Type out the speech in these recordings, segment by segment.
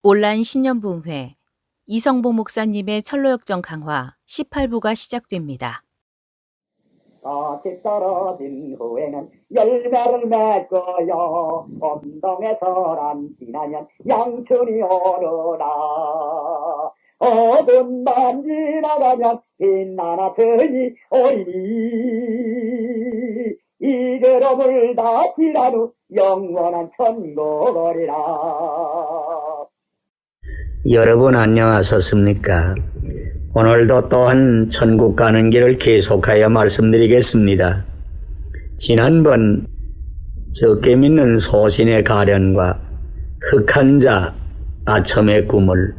온라인 신년부흥회 이성보 목사님의 철로역정 강화 18부가 시작됩니다. 가시 떨어진 후에는 열매를 맺고요. 엄동에서란 지나면 양천이 오르라. 어둠만 지나가면 빛나나더니 오리니. 이대로 물다 지난 후 영원한 천국이라. 여러분 안녕하셨습니까? 오늘도 또한 천국 가는 길을 계속하여 말씀드리겠습니다. 지난번 적게 믿는 소신의 가련과 흑한 자 아첨의 꿈을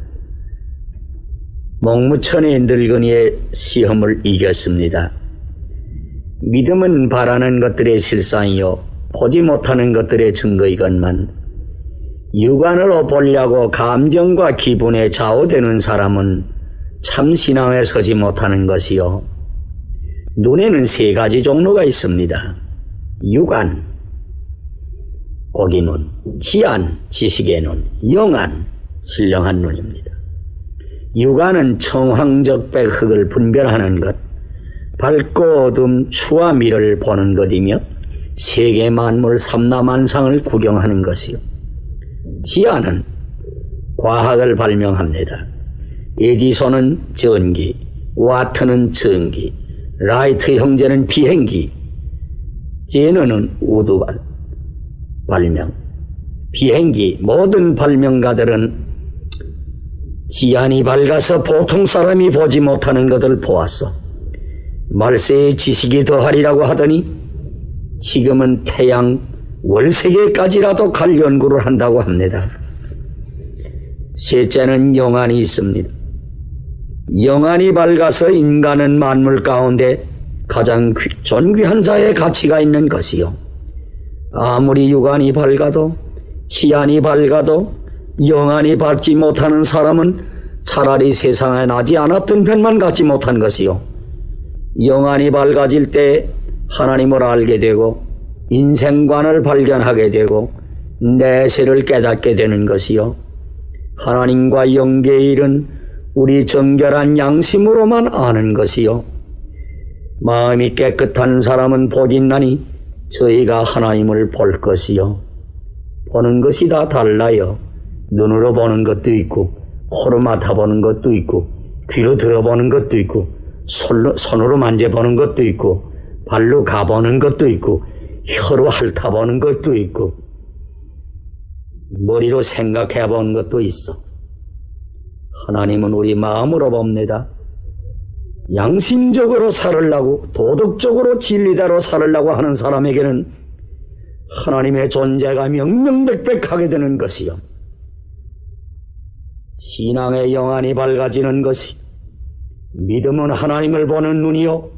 목무천의 늙은이의 시험을 이겼습니다. 믿음은 바라는 것들의 실상이요 보지 못하는 것들의 증거이건만 육안으로 보려고 감정과 기분에 좌우되는 사람은 참 신앙에 서지 못하는 것이요. 눈에는 세 가지 종류가 있습니다. 육안, 고기눈, 지안, 지식의 눈, 영안, 신령한 눈입니다. 육안은 청황적백 흙을 분별하는 것, 밝고 어둠, 추와 미를 보는 것이며 세계 만물 삼라만상을 구경하는 것이요. 지안은 과학을 발명합니다. 에디손은 전기, 와트는 전기, 라이트 형제는 비행기, 제너는 우주 발명, 비행기, 모든 발명가들은 지안이 밝아서 보통 사람이 보지 못하는 것을 보았어. 말세에 지식이 더하리라고 하더니 지금은 태양, 월세계까지라도 갈 연구를 한다고 합니다. 셋째는 영안이 있습니다. 영안이 밝아서 인간은 만물 가운데 가장 존귀한 자의 가치가 있는 것이요. 아무리 육안이 밝아도 치안이 밝아도 영안이 밝지 못하는 사람은 차라리 세상에 나지 않았던 편만 갖지 못한 것이요. 영안이 밝아질 때 하나님을 알게 되고 인생관을 발견하게 되고 내세를 깨닫게 되는 것이요. 하나님과 연계의 일은 우리 정결한 양심으로만 아는 것이요. 마음이 깨끗한 사람은 복이나니 저희가 하나님을 볼 것이요. 보는 것이 다 달라요. 눈으로 보는 것도 있고 코로 맡아보는 것도 있고 귀로 들어보는 것도 있고 손으로 만져보는 것도 있고 발로 가보는 것도 있고 혀로 핥아보는 것도 있고 머리로 생각해보는 것도 있어. 하나님은 우리 마음으로 봅니다. 양심적으로 살으려고 도덕적으로 진리대로 살으려고 하는 사람에게는 하나님의 존재가 명명백백하게 되는 것이요. 신앙의 영안이 밝아지는 것이 믿음은 하나님을 보는 눈이요,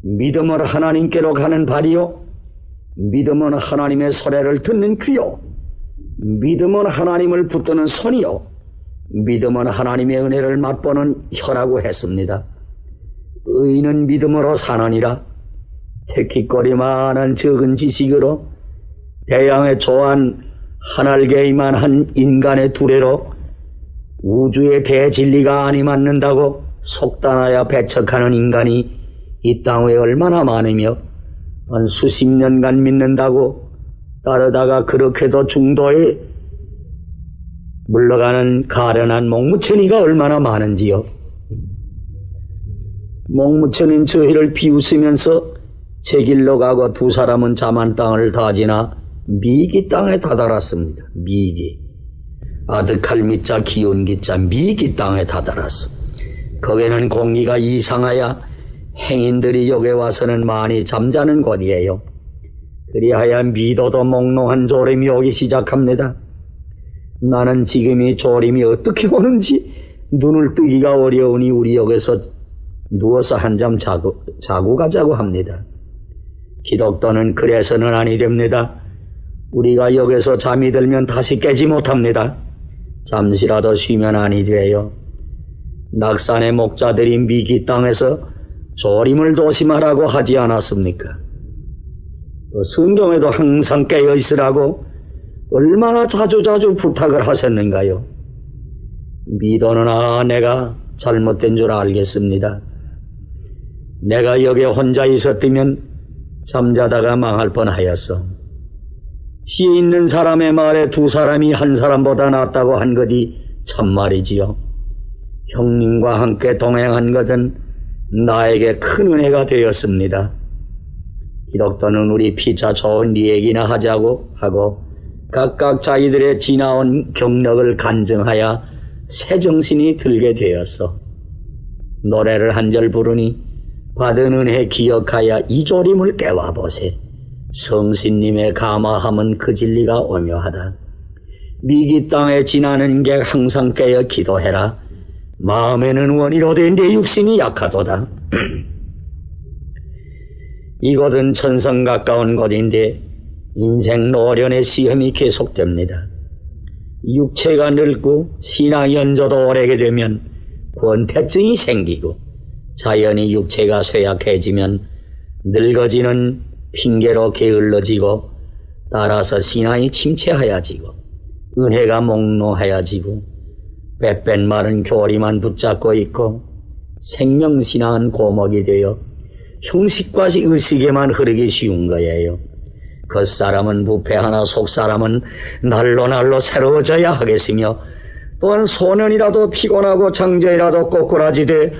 믿음은 하나님께로 가는 발이요, 믿음은 하나님의 소리를 듣는 귀요, 믿음은 하나님을 붙드는 손이요, 믿음은 하나님의 은혜를 맛보는 혀라고 했습니다. 의인은 믿음으로 사느니라. 태키거리만한 적은 지식으로 대양의 조한 한알개이만한 인간의 두레로 우주의 대진리가 아니 맞는다고 속단하여 배척하는 인간이 이 땅에 얼마나 많으며 한 수십 년간 믿는다고 따르다가 그렇게도 중도에 물러가는 가련한 목무천이가 얼마나 많은지요. 목무천인 저희를 비웃으면서 제 길로 가고 두 사람은 자만 땅을 다 지나 미기 땅에 다다랐습니다. 미기. 아득할 미자 기운 기자 미기 땅에 다다랐어. 거기는 공기가 이상하여 행인들이 여기 와서는 많이 잠자는 곳이에요. 그리하여 미도도 몽롱한 졸음이 오기 시작합니다. 나는 지금 이 졸음이 어떻게 오는지 눈을 뜨기가 어려우니 우리 여기서 누워서 한잠 자고 가자고 합니다. 기독교는 그래서는 아니 됩니다. 우리가 여기서 잠이 들면 다시 깨지 못합니다. 잠시라도 쉬면 아니 돼요. 낙산의 목자들이 미기 땅에서 조림을 조심하라고 하지 않았습니까? 또 성경에도 항상 깨어 있으라고 얼마나 자주자주 부탁을 하셨는가요? 미도는 내가 잘못된 줄 알겠습니다. 내가 여기 혼자 있었다면 잠자다가 망할 뻔하였어. 지혜 있는 사람의 말에 두 사람이 한 사람보다 낫다고 한 것이 참말이지요. 형님과 함께 동행한 것은 나에게 큰 은혜가 되었습니다. 기독교는 우리 피차 좋은 얘기나 하자고 하고 각각 자기들의 지나온 경력을 간증하여 새 정신이 들게 되었어. 노래를 한 절 부르니 받은 은혜 기억하여 이 조림을 깨와보세. 성신님의 감화함은 그 진리가 오묘하다. 미기 땅에 지나는 게 항상 깨어 기도해라. 마음에는 원이로되 내 육신이 약하도다. 이곳은 천성 가까운 곳인데 인생 노련의 시험이 계속됩니다. 육체가 늙고 신앙 연조도 오래게 되면 권태증이 생기고 자연히 육체가 쇠약해지면 늙어지는 핑계로 게을러지고 따라서 신앙이 침체하여지고 은혜가 몽롱하여지고 빼뺀 마른 교리만 붙잡고 있고 생명신앙은 고목이 되어 형식과 의식에만 흐르기 쉬운 거예요. 겉사람은 부패하나 속사람은 날로 새로워져야 하겠으며 또한 소년이라도 피곤하고 장자이라도 꼬꾸라지되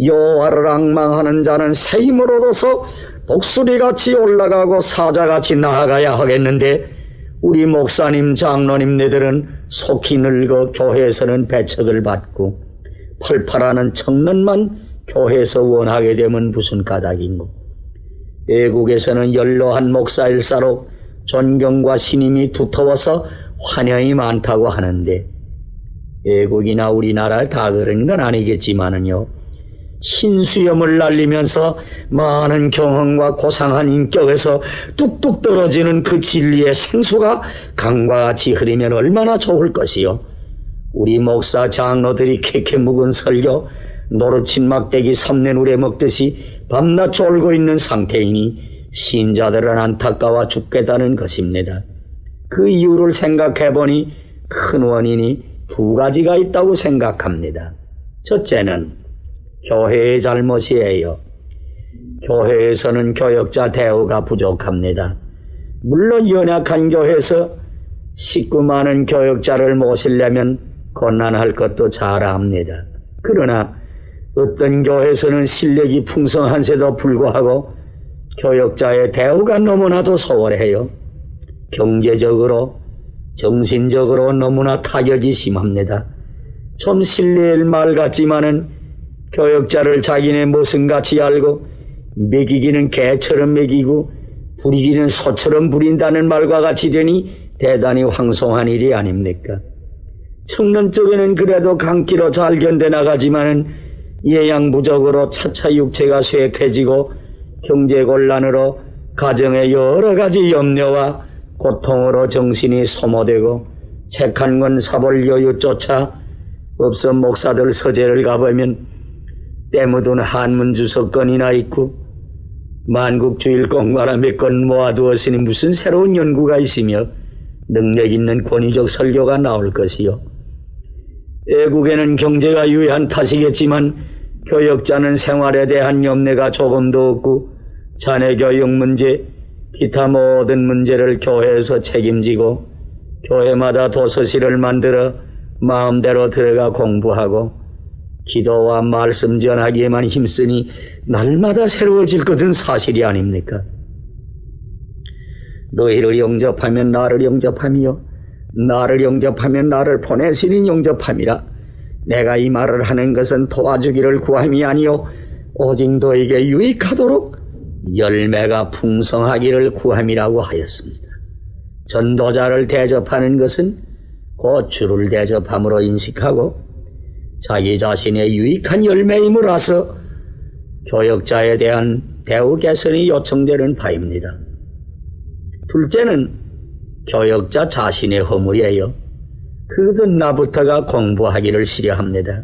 여호와를 앙망하는 자는 새 힘을 얻어서 독수리같이 올라가고 사자같이 나아가야 하겠는데 우리 목사님 장로님네들은 속히 늙어 교회에서는 배척을 받고 펄펄하는 청년만 교회에서 원하게 되면 무슨 까닭인고 외국에서는 연로한 목사일사록 존경과 신임이 두터워서 환영이 많다고 하는데 외국이나 우리나라 다 그런 건 아니겠지만은요 신수염을 날리면서 많은 경험과 고상한 인격에서 뚝뚝 떨어지는 그 진리의 생수가 강과 같이 흐르면 얼마나 좋을 것이요. 우리 목사 장로들이 캐캐 묵은 설교 노릇친 막대기 삼내 우레 먹듯이 밤낮 졸고 있는 상태이니 신자들은 안타까워 죽겠다는 것입니다. 그 이유를 생각해보니 큰 원인이 두 가지가 있다고 생각합니다. 첫째는 교회의 잘못이에요. 교회에서는 교역자 대우가 부족합니다. 물론 연약한 교회에서 식구 많은 교역자를 모시려면 곤란할 것도 잘 압니다. 그러나 어떤 교회에서는 실력이 풍성한데도 불구하고 교역자의 대우가 너무나도 소홀해요. 경제적으로 정신적으로 너무나 타격이 심합니다. 좀 실례일 말 같지만은 교역자를 자기네 모습같이 알고 먹이기는 개처럼 먹이고 부리기는 소처럼 부린다는 말과 같이 되니 대단히 황송한 일이 아닙니까? 청년 쪽에는 그래도 강기로 잘 견뎌나가지만은 예양부족으로 차차 육체가 쇠약해지고 경제곤란으로 가정의 여러 가지 염려와 고통으로 정신이 소모되고 책 한 권 사볼 여유조차 없어 목사들 서재를 가보면 때 묻은 한문 주석건이나 있고 만국주일공과나 몇 건 모아두었으니 무슨 새로운 연구가 있으며 능력 있는 권위적 설교가 나올 것이요. 외국에는 경제가 유의한 탓이겠지만 교역자는 생활에 대한 염려가 조금도 없고 자녀 교육 문제, 기타 모든 문제를 교회에서 책임지고 교회마다 도서실을 만들어 마음대로 들어가 공부하고 기도와 말씀 전하기에만 힘쓰니 날마다 새로워질 것은 사실이 아닙니까? 너희를 영접하면 나를 영접하며 나를 영접하면 나를 보내시는 영접함이라. 내가 이 말을 하는 것은 도와주기를 구함이 아니요 오직 너에게 유익하도록 열매가 풍성하기를 구함이라고 하였습니다. 전도자를 대접하는 것은 곧 주를 대접함으로 인식하고 자기 자신의 유익한 열매임을 알아서 교역자에 대한 대우 개선이 요청되는 바입니다. 둘째는 교역자 자신의 허물이에요. 그것은 나부터가 공부하기를 시려합니다.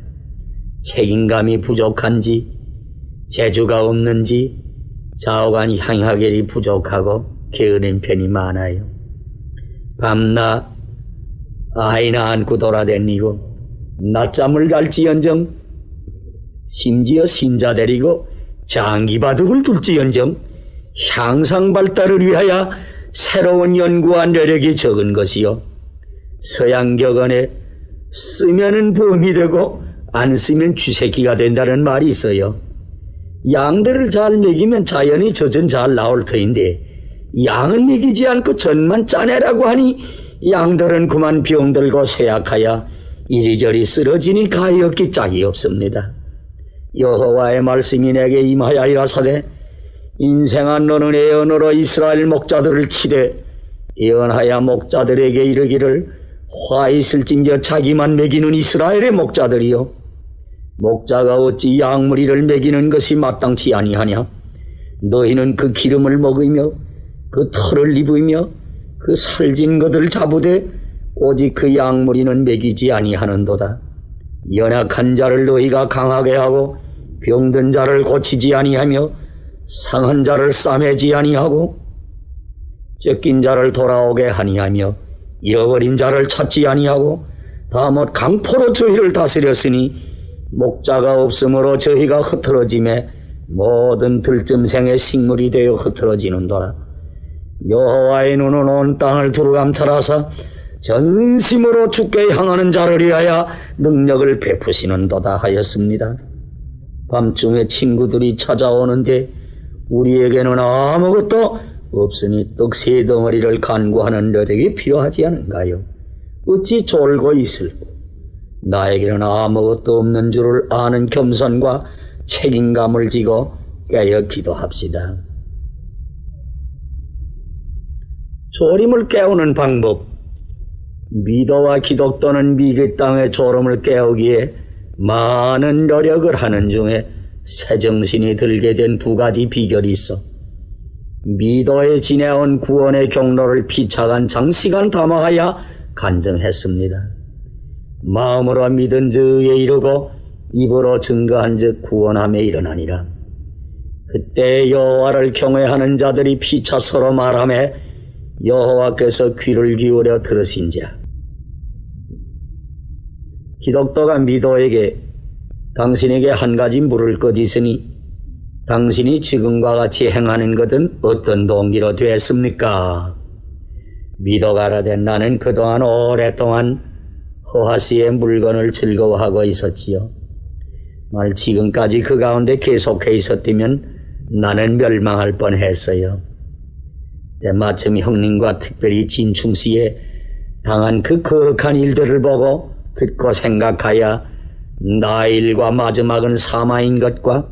책임감이 부족한지 재주가 없는지 좌우간 향하길이 부족하고 게으른 편이 많아요. 밤낮 아이나 안고 돌아다니고 낮잠을 잘지언정 심지어 신자 데리고 장기바둑을 둘지언정 향상 발달을 위하여 새로운 연구와 노력이 적은 것이요. 서양 격언에 쓰면은 범이 되고 안 쓰면 쥐새끼가 된다는 말이 있어요. 양들을 잘 먹이면 자연히 젖은 잘 나올 터인데 양을 먹이지 않고 젖만 짜내라고 하니 양들은 그만 병들고 쇠약하여 이리저리 쓰러지니 가엾기 짝이 없습니다. 여호와의 말씀이 내게 임하여 이라사대 인생한 너는 예언으로 이스라엘 목자들을 치되 예언하여 목자들에게 이르기를 화 있을진저 자기만 먹이는 이스라엘의 목자들이요 목자가 어찌 양무리를 먹이는 것이 마땅치 아니하냐. 너희는 그 기름을 먹으며 그 털을 입으며 그 살진 것을 잡으되 오직 그 양무리는 먹이지 아니하는도다. 연약한 자를 너희가 강하게 하고 병든 자를 고치지 아니하며 상한 자를 싸매지 아니하고 쫓긴 자를 돌아오게 하니하며 잃어버린 자를 찾지 아니하고 다못 강포로 저희를 다스렸으니 목자가 없으므로 저희가 흩어짐에 모든 들짐승의 식물이 되어 흩어지는도라. 여호와의 눈은 온 땅을 두루 감찰하사 전심으로 주께 향하는 자를 위하여 능력을 베푸시는도다 하였습니다. 밤중에 친구들이 찾아오는데 우리에게는 아무것도 없으니 떡 세 덩어리를 간구하는 노력이 필요하지 않은가요? 어찌 졸고 있을꼬? 나에게는 아무것도 없는 줄을 아는 겸손과 책임감을 지고 깨어 기도합시다. 졸음을 깨우는 방법. 미도와 기독도는 미개 땅의 졸음을 깨우기에 많은 노력을 하는 중에 새정신이 들게 된 두 가지 비결이 있어 미도에 지내온 구원의 경로를 피차간 장시간 담아하여 간증했습니다. 마음으로 믿은 저에 이르고 입으로 증거한 즉 구원함에 일어나니라. 그때 여호와를 경외하는 자들이 피차 서로 말하며 여호와께서 귀를 기울여 들으신지라. 기독도가 미도에게 당신에게 한 가지 물을 것 있으니 당신이 지금과 같이 행하는 것은 어떤 동기로 되었습니까? 미도가 가라되 나는 그동안 오랫동안 허하시의 물건을 즐거워하고 있었지요. 말 지금까지 그 가운데 계속해 있었다면 나는 멸망할 뻔했어요. 마침 형님과 특별히 진충씨에 당한 그 거룩한 일들을 보고 듣고 생각하여 나의 일과 마지막은 사마인 것과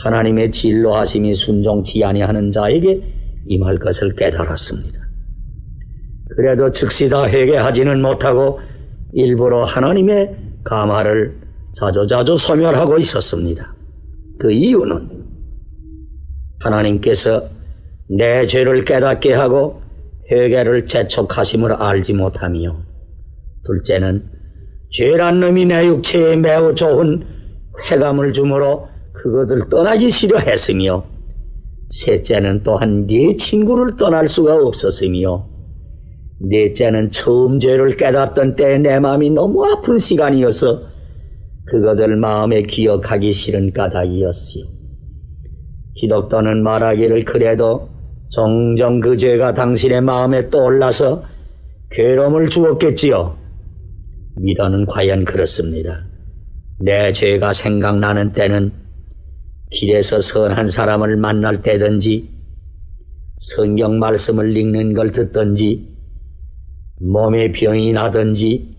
하나님의 진로하심이 순종치 아니하는 자에게 임할 것을 깨달았습니다. 그래도 즉시 다 회개하지는 못하고 일부러 하나님의 감화를 자주자주 소멸하고 있었습니다. 그 이유는 하나님께서 내 죄를 깨닫게 하고 회개를 재촉하심을 알지 못하며, 둘째는 죄란 놈이 내 육체에 매우 좋은 쾌감을 주므로 그것을 떠나기 싫어했으며, 셋째는 또한 네 친구를 떠날 수가 없었으며, 넷째는 처음 죄를 깨닫던 때 내 마음이 너무 아픈 시간이어서 그것을 마음에 기억하기 싫은 까닭이었지요. 기독도는 말하기를 그래도 종종 그 죄가 당신의 마음에 떠올라서 괴로움을 주었겠지요. 미도는 과연 그렇습니다. 내 죄가 생각나는 때는 길에서 선한 사람을 만날 때든지, 성경 말씀을 읽는 걸 듣든지, 몸에 병이 나든지,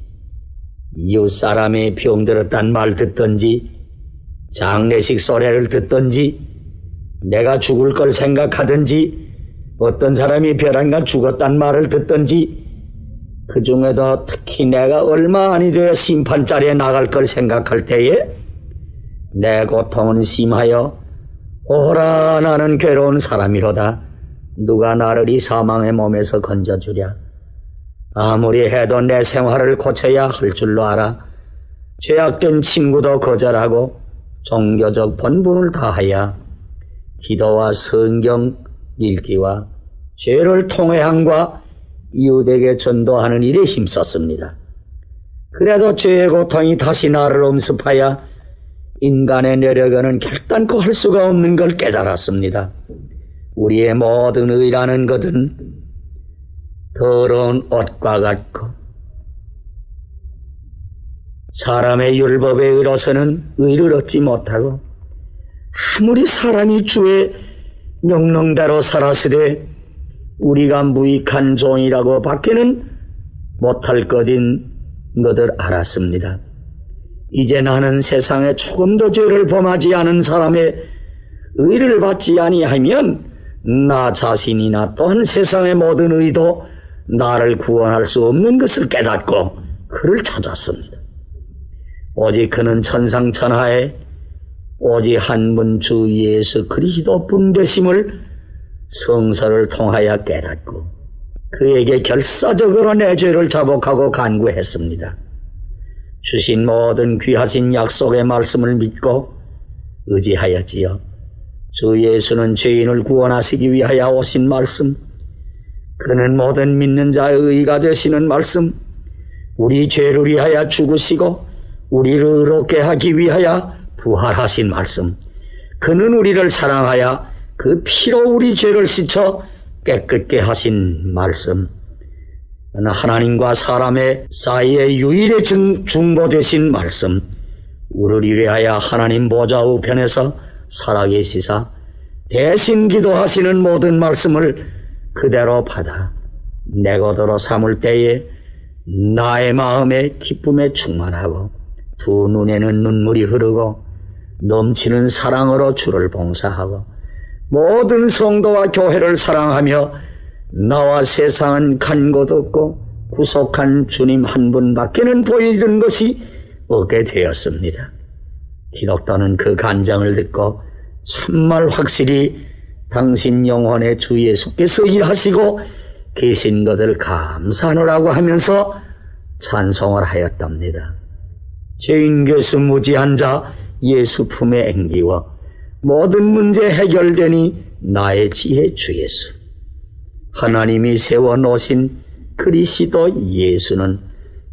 이웃 사람의 병들었단 말 듣든지, 장례식 소리를 듣든지, 내가 죽을 걸 생각하든지, 어떤 사람이 벼랑간 죽었단 말을 듣든지, 그 중에도 특히 내가 얼마 안이 되어 심판자리에 나갈 걸 생각할 때에 내 고통은 심하여 오라 나는 괴로운 사람이로다. 누가 나를 이 사망의 몸에서 건져주랴. 아무리 해도 내 생활을 고쳐야 할 줄로 알아. 죄악된 친구도 거절하고 종교적 본분을 다하여 기도와 성경 읽기와 죄를 통회함과 이웃에게 전도하는 일에 힘썼습니다. 그래도 죄의 고통이 다시 나를 엄습하여 인간의 내력에는 결단코 할 수가 없는 걸 깨달았습니다. 우리의 모든 의라는 것은 더러운 옷과 같고 사람의 율법에 의로서는 의를 얻지 못하고 아무리 사람이 주의 명령대로 살았으되 우리가 무익한 종이라고 밖에는 못할 것인 것을 알았습니다. 이제 나는 세상에 조금 더 죄를 범하지 않은 사람의 의를 받지 아니하면 나 자신이나 또한 세상의 모든 의도 나를 구원할 수 없는 것을 깨닫고 그를 찾았습니다. 오직 그는 천상천하에 오직 한 분 주 예수 그리스도 분 되심을 성서를 통하여 깨닫고 그에게 결사적으로 내 죄를 자복하고 간구했습니다. 주신 모든 귀하신 약속의 말씀을 믿고 의지하였지요. 주 예수는 죄인을 구원하시기 위하여 오신 말씀, 그는 모든 믿는 자의 의가 되시는 말씀, 우리 죄를 위하여 죽으시고 우리를 의롭게 하기 위하여 부활하신 말씀, 그는 우리를 사랑하여 그 피로 우리 죄를 씻어 깨끗게 하신 말씀, 하나님과 사람의 사이에 유일의 중보 되신 말씀, 우리를 위하여 하나님 보좌 우편에서 살아계시사 대신 기도하시는 모든 말씀을 그대로 받아 내 것으로 삼을 때에 나의 마음에 기쁨에 충만하고 두 눈에는 눈물이 흐르고 넘치는 사랑으로 주를 봉사하고 모든 성도와 교회를 사랑하며 나와 세상은 간 곳 없고 구속한 주님 한 분밖에는 보이는 것이 없게 되었습니다. 기독교는 그 간장을 듣고 참말 확실히 당신 영혼의 주 예수께서 일하시고 계신 것을 감사하노라고 하면서 찬송을 하였답니다. 죄인 교수 무지한 자 예수 품에 앵기워 모든 문제 해결되니 나의 지혜 주 예수. 하나님이 세워놓으신 그리스도 예수는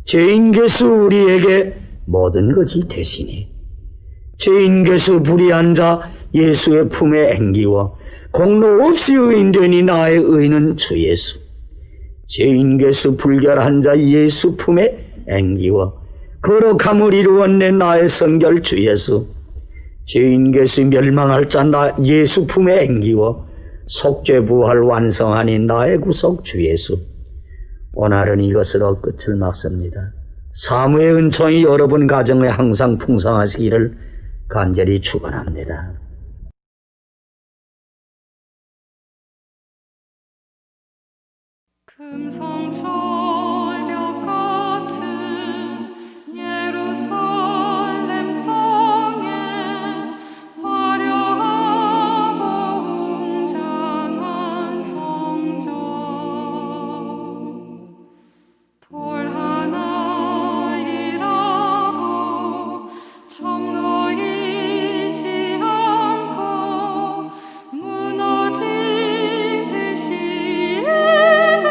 죄인 교수 우리에게 모든 것이 되시니 죄인 교수 불의한 자 예수의 품에 앵기워 공로 없이 의인되니 나의 의는 주 예수. 죄인 교수 불결한 자 예수 품에 앵기워 거룩함을 이루었네 나의 성결 주 예수. 죄인 교수 멸망할 자 나 예수 품에 앵기워 속죄 부활 완성하니 나의 구속 주 예수. 오늘은 이것으로 끝을 맺습니다. 사무의 은총이 여러분 가정에 항상 풍성하시기를 간절히 축원합니다. 금성절벽 같은 예루살렘 성에 화려하고 웅장한 성전 돌 하나이라도 정놓이지 않고 무너지듯이 이제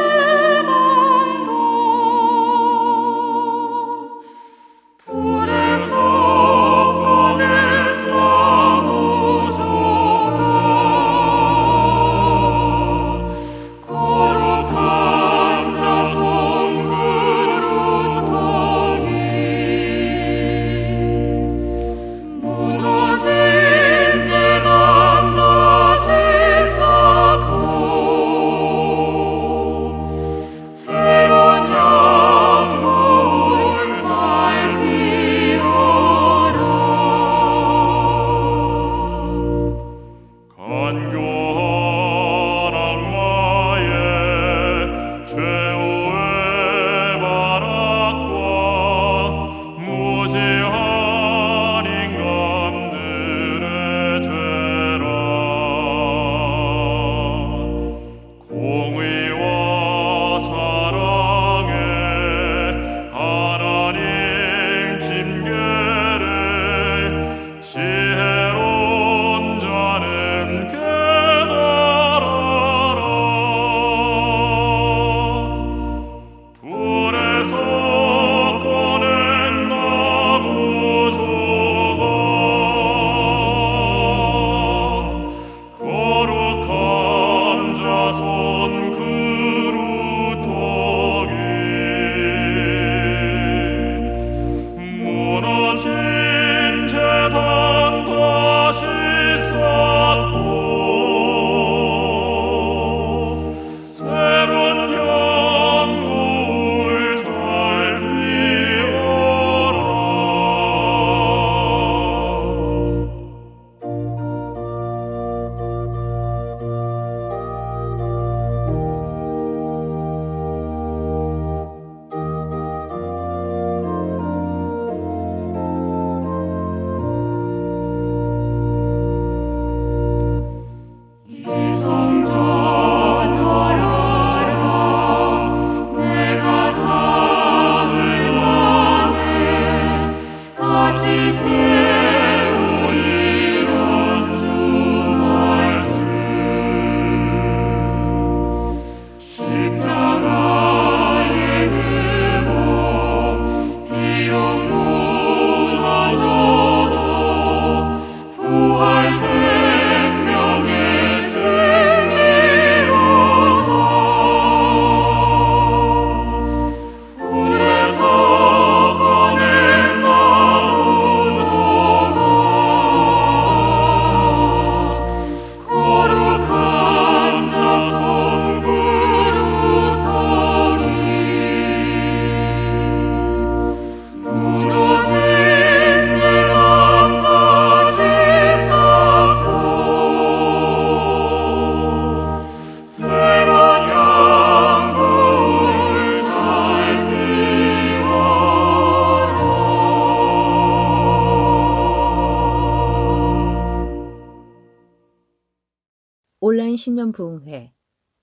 온라인 신년부흥회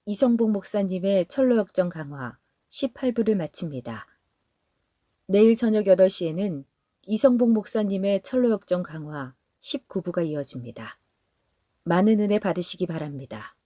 이성복 목사님의 철로역정 강화 18부를 마칩니다. 내일 저녁 8시에는 이성복 목사님의 철로역정 강화 19부가 이어집니다. 많은 은혜 받으시기 바랍니다.